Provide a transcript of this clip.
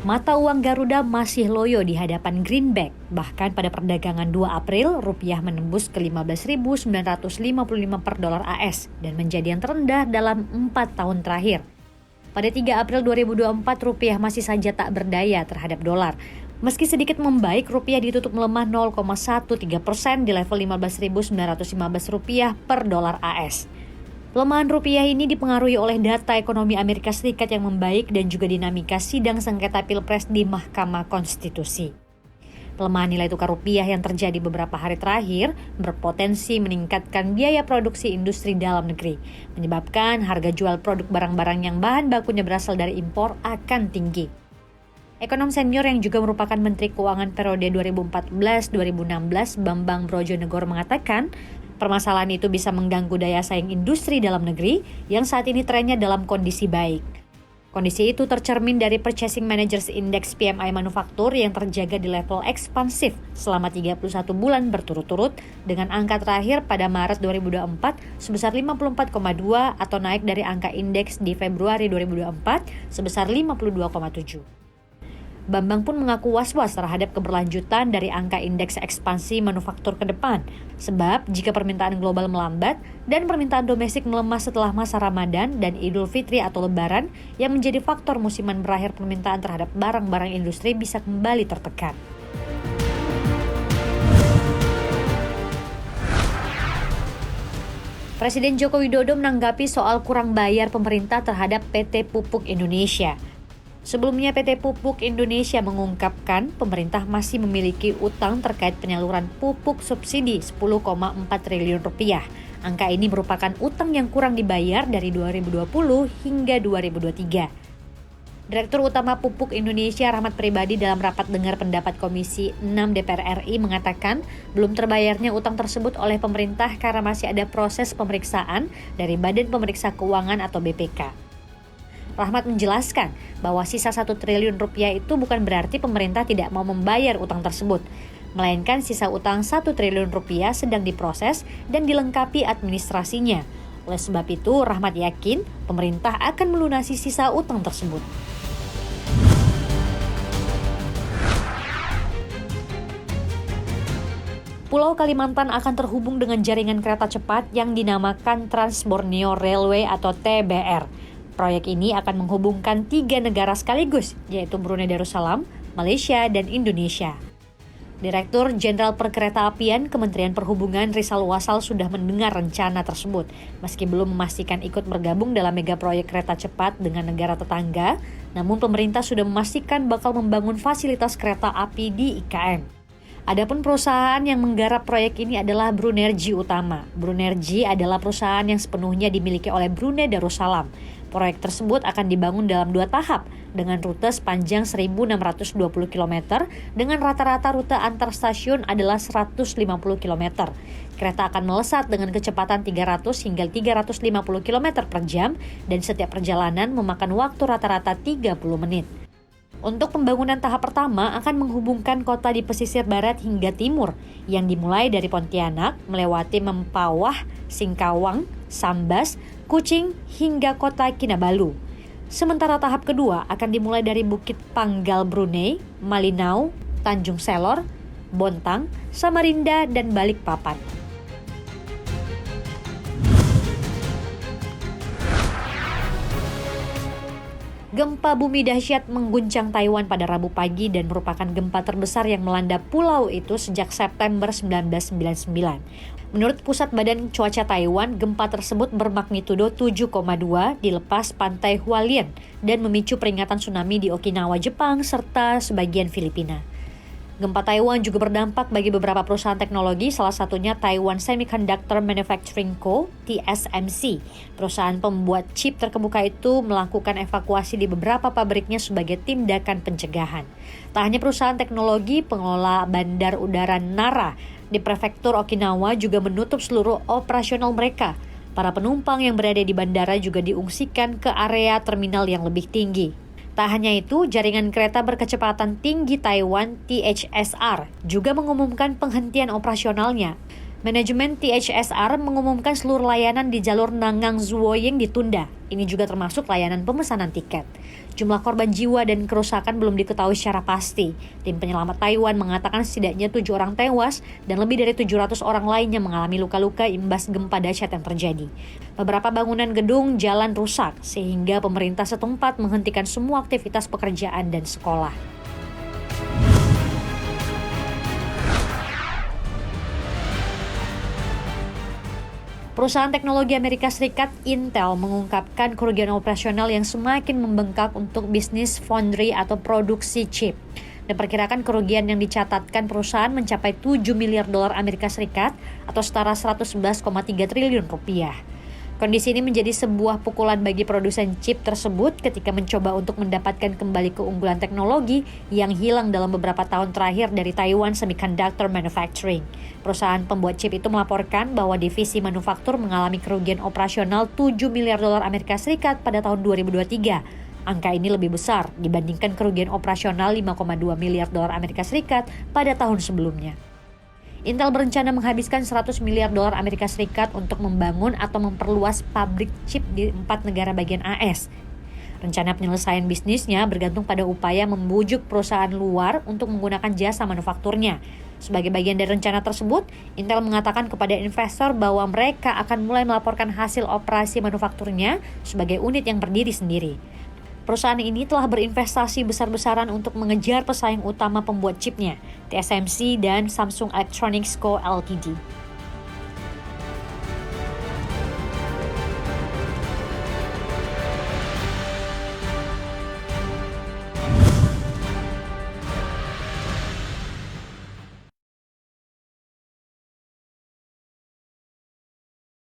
Mata uang Garuda masih loyo di hadapan greenback. Bahkan pada perdagangan 2 April, rupiah menembus ke 15.955 per dolar AS dan menjadi yang terendah dalam 4 tahun terakhir. Pada 3 April 2024, rupiah masih saja tak berdaya terhadap dolar. Meski sedikit membaik, rupiah ditutup melemah 0,13% di level 15.915 rupiah per dolar AS. Pelemahan rupiah ini dipengaruhi oleh data ekonomi Amerika Serikat yang membaik dan juga dinamika sidang sengketa Pilpres di Mahkamah Konstitusi. Pelemahan nilai tukar rupiah yang terjadi beberapa hari terakhir berpotensi meningkatkan biaya produksi industri dalam negeri, menyebabkan harga jual produk barang-barang yang bahan bakunya berasal dari impor akan tinggi. Ekonom senior yang juga merupakan Menteri Keuangan periode 2014-2016, Bambang Brojonegoro mengatakan, permasalahan itu bisa mengganggu daya saing industri dalam negeri yang saat ini trennya dalam kondisi baik. Kondisi itu tercermin dari Purchasing Managers Index PMI manufaktur yang terjaga di level ekspansif selama 31 bulan berturut-turut dengan angka terakhir pada Maret 2024 sebesar 54,2 atau naik dari angka indeks di Februari 2024 sebesar 52,7. Bambang pun mengaku was-was terhadap keberlanjutan dari angka indeks ekspansi manufaktur ke depan. Sebab jika permintaan global melambat dan permintaan domestik melemah setelah masa Ramadan dan Idul Fitri atau Lebaran yang menjadi faktor musiman berakhir permintaan terhadap barang-barang industri bisa kembali tertekan. Presiden Joko Widodo menanggapi soal kurang bayar pemerintah terhadap PT Pupuk Indonesia. Sebelumnya PT Pupuk Indonesia mengungkapkan pemerintah masih memiliki utang terkait penyaluran pupuk subsidi 10,4 triliun rupiah. Angka ini merupakan utang yang kurang dibayar dari 2020 hingga 2023. Direktur Utama Pupuk Indonesia Rahmat Pribadi dalam rapat dengar pendapat Komisi 6 DPR RI mengatakan belum terbayarnya utang tersebut oleh pemerintah karena masih ada proses pemeriksaan dari Badan Pemeriksa Keuangan atau BPK. Rahmat menjelaskan bahwa sisa 1 triliun rupiah itu bukan berarti pemerintah tidak mau membayar utang tersebut, melainkan sisa utang 1 triliun rupiah sedang diproses dan dilengkapi administrasinya. Oleh sebab itu, Rahmat yakin pemerintah akan melunasi sisa utang tersebut. Pulau Kalimantan akan terhubung dengan jaringan kereta cepat yang dinamakan Trans Borneo Railway atau TBR. Proyek ini akan menghubungkan 3 negara sekaligus, yaitu Brunei Darussalam, Malaysia, dan Indonesia. Direktur Jenderal Perkeretaapian Kementerian Perhubungan Rizal Wasal sudah mendengar rencana tersebut. Meski belum memastikan ikut bergabung dalam mega proyek kereta cepat dengan negara tetangga, namun pemerintah sudah memastikan bakal membangun fasilitas kereta api di IKN. Adapun perusahaan yang menggarap proyek ini adalah Brunergy Utama. Brunergy adalah perusahaan yang sepenuhnya dimiliki oleh Brunei Darussalam. Proyek tersebut akan dibangun dalam 2 tahap dengan rute sepanjang 1.620 km dengan rata-rata rute antar stasiun adalah 150 km. Kereta akan melesat dengan kecepatan 300 hingga 350 km per jam dan setiap perjalanan memakan waktu rata-rata 30 menit. Untuk pembangunan tahap pertama akan menghubungkan kota di pesisir barat hingga timur yang dimulai dari Pontianak melewati Mempawah, Singkawang, Sambas, Kuching hingga kota Kinabalu. Sementara tahap kedua akan dimulai dari Bukit Panggal Brunei, Malinau, Tanjung Selor, Bontang, Samarinda, dan Balikpapan. Gempa bumi dahsyat mengguncang Taiwan pada Rabu pagi dan merupakan gempa terbesar yang melanda pulau itu sejak September 1999. Menurut Pusat Badan Cuaca Taiwan, gempa tersebut bermagnitudo 7,2 di lepas pantai Hualien dan memicu peringatan tsunami di Okinawa, Jepang, serta sebagian Filipina. Gempa Taiwan juga berdampak bagi beberapa perusahaan teknologi, salah satunya Taiwan Semiconductor Manufacturing Co. (TSMC). Perusahaan pembuat chip terkemuka itu melakukan evakuasi di beberapa pabriknya sebagai tindakan pencegahan. Tak hanya perusahaan teknologi, pengelola bandar udara Nara di prefektur Okinawa juga menutup seluruh operasional mereka. Para penumpang yang berada di bandara juga diungsikan ke area terminal yang lebih tinggi. Tak hanya itu, jaringan kereta berkecepatan tinggi Taiwan THSR juga mengumumkan penghentian operasionalnya. Manajemen THSR mengumumkan seluruh layanan di jalur Nangang Zuoying ditunda. Ini juga termasuk layanan pemesanan tiket. Jumlah korban jiwa dan kerusakan belum diketahui secara pasti. Tim penyelamat Taiwan mengatakan setidaknya 7 orang tewas dan lebih dari 700 orang lainnya mengalami luka-luka imbas gempa dahsyat yang terjadi. Beberapa bangunan gedung jalan rusak sehingga pemerintah setempat menghentikan semua aktivitas pekerjaan dan sekolah. Perusahaan teknologi Amerika Serikat Intel mengungkapkan kerugian operasional yang semakin membengkak untuk bisnis foundry atau produksi chip. Diperkirakan kerugian yang dicatatkan perusahaan mencapai 7 miliar dolar Amerika Serikat atau setara 11,3 triliun rupiah. Kondisi ini menjadi sebuah pukulan bagi produsen chip tersebut ketika mencoba untuk mendapatkan kembali keunggulan teknologi yang hilang dalam beberapa tahun terakhir dari Taiwan Semiconductor Manufacturing. Perusahaan pembuat chip itu melaporkan bahwa divisi manufaktur mengalami kerugian operasional 7 miliar dolar Amerika Serikat pada tahun 2023. Angka ini lebih besar dibandingkan kerugian operasional 5,2 miliar dolar Amerika Serikat pada tahun sebelumnya. Intel berencana menghabiskan 100 miliar dolar Amerika Serikat untuk membangun atau memperluas pabrik chip di 4 negara bagian AS. Rencana penyelesaian bisnisnya bergantung pada upaya membujuk perusahaan luar untuk menggunakan jasa manufakturnya. Sebagai bagian dari rencana tersebut, Intel mengatakan kepada investor bahwa mereka akan mulai melaporkan hasil operasi manufakturnya sebagai unit yang berdiri sendiri. Perusahaan ini telah berinvestasi besar-besaran untuk mengejar pesaing utama pembuat chipnya, TSMC dan Samsung Electronics Co. Ltd.